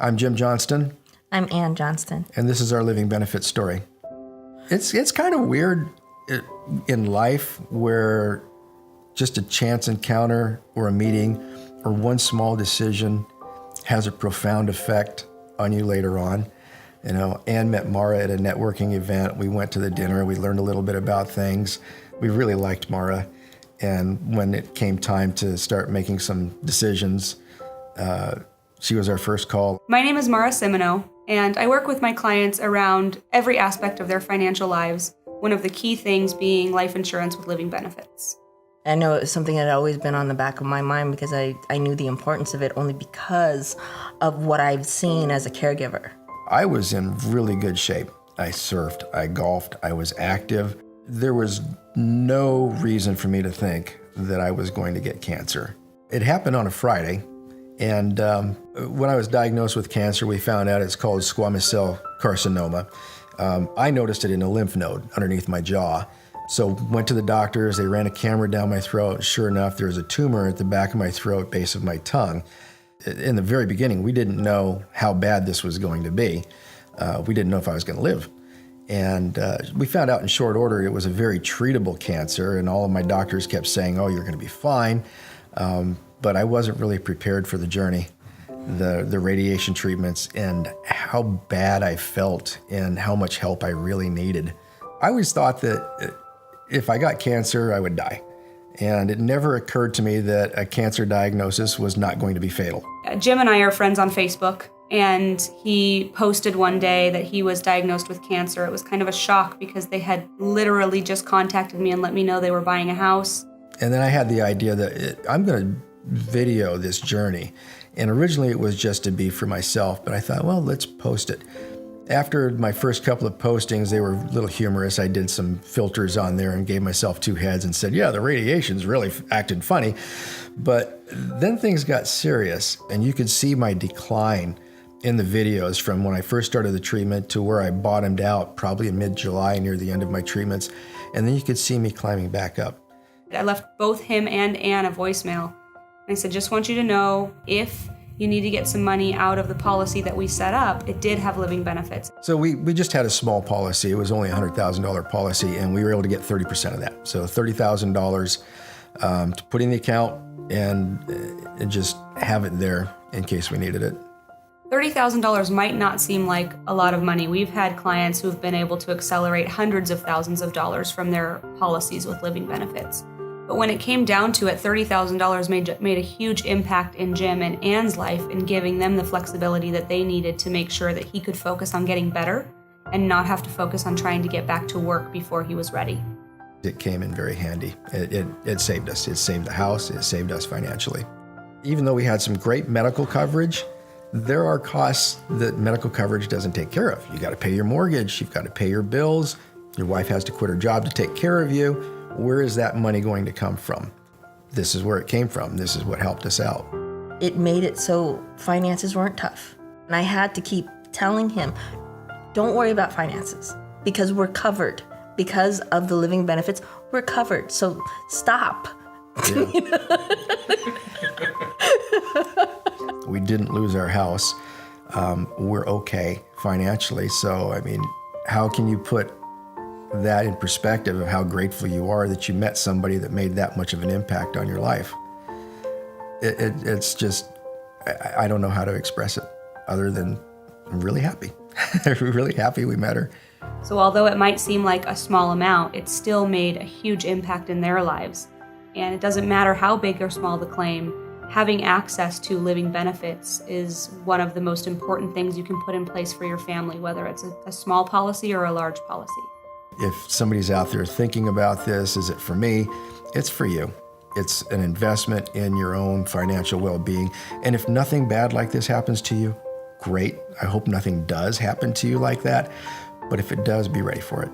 I'm Jim Johnston. I'm Ann Johnston. And this is our living benefit story. It's kind of weird in life where just a chance encounter or a meeting or one small decision has a profound effect on you later on. You know, Ann met Mara at a networking event. We went to the dinner. We learned a little bit about things. We really liked Mara. And when it came time to start making some decisions, she was our first call. My name is Mara Simino, and I work with my clients around every aspect of their financial lives, one of the key things being life insurance with living benefits. I know it was something that had always been on the back of my mind because I knew the importance of it only because of what I've seen as a caregiver. I was in really good shape. I surfed, I golfed, I was active. There was no reason for me to think that I was going to get cancer. It happened on a Friday, and when I was diagnosed with cancer, we found out it's called squamous cell carcinoma. I noticed it in a lymph node underneath my jaw. So went to the doctors, they ran a camera down my throat. Sure enough, there was a tumor at the back of my throat, base of my tongue. In the very beginning, we didn't know how bad this was going to be. We didn't know if I was going to live. And we found out in short order it was a very treatable cancer, and all of my doctors kept saying, oh, you're going to be fine. But I wasn't really prepared for the journey, the radiation treatments, and how bad I felt and how much help I really needed. I always thought that if I got cancer, I would die. And it never occurred to me that a cancer diagnosis was not going to be fatal. Jim and I are friends on Facebook, and he posted one day that he was diagnosed with cancer. It was kind of a shock because they had literally just contacted me and let me know they were buying a house. And then I had the idea that I'm going to video this journey. And originally it was just to be for myself, but I thought, well, let's post it. After my first couple of postings, they were a little humorous. I did some filters on there and gave myself two heads and said, yeah, the radiation's really acting funny. But then things got serious, and you could see my decline in the videos from when I first started the treatment to where I bottomed out probably in mid-July near the end of my treatments. And then you could see me climbing back up. I left both him and Ann a voicemail. I said, just want you to know, if you need to get some money out of the policy that we set up, it did have living benefits. So we just had a small policy. It was only a $100,000 policy, and we were able to get 30% of that. So $30,000 to put in the account and just have it there in case we needed it. $30,000 might not seem like a lot of money. We've had clients who've been able to accelerate hundreds of thousands of dollars from their policies with living benefits. But when it came down to it, $30,000 made a huge impact in Jim and Ann's life in giving them the flexibility that they needed to make sure that he could focus on getting better and not have to focus on trying to get back to work before he was ready. It came in very handy. It saved us. It saved the house. It saved us financially. Even though we had some great medical coverage, there are costs that medical coverage doesn't take care of. You got to pay your mortgage. You've got to pay your bills. Your wife has to quit her job to take care of you. Where is that money going to come from? This is where it came from. This is what helped us out. It made it so finances weren't tough. And I had to keep telling him, don't worry about finances because we're covered. Because of the living benefits, we're covered. So stop. Yeah. We didn't lose our house. We're okay financially. So, I mean, how can you put that in perspective of how grateful you are that you met somebody that made that much of an impact on your life? It's just, I don't know how to express it other than I'm really happy. I'm really happy we met her. So although it might seem like a small amount, it still made a huge impact in their lives. And it doesn't matter how big or small the claim, having access to living benefits is one of the most important things you can put in place for your family, whether it's a small policy or a large policy. If somebody's out there thinking about this, is it for me? It's for you. It's an investment in your own financial well-being. And if nothing bad like this happens to you, great. I hope nothing does happen to you like that. But if it does, be ready for it.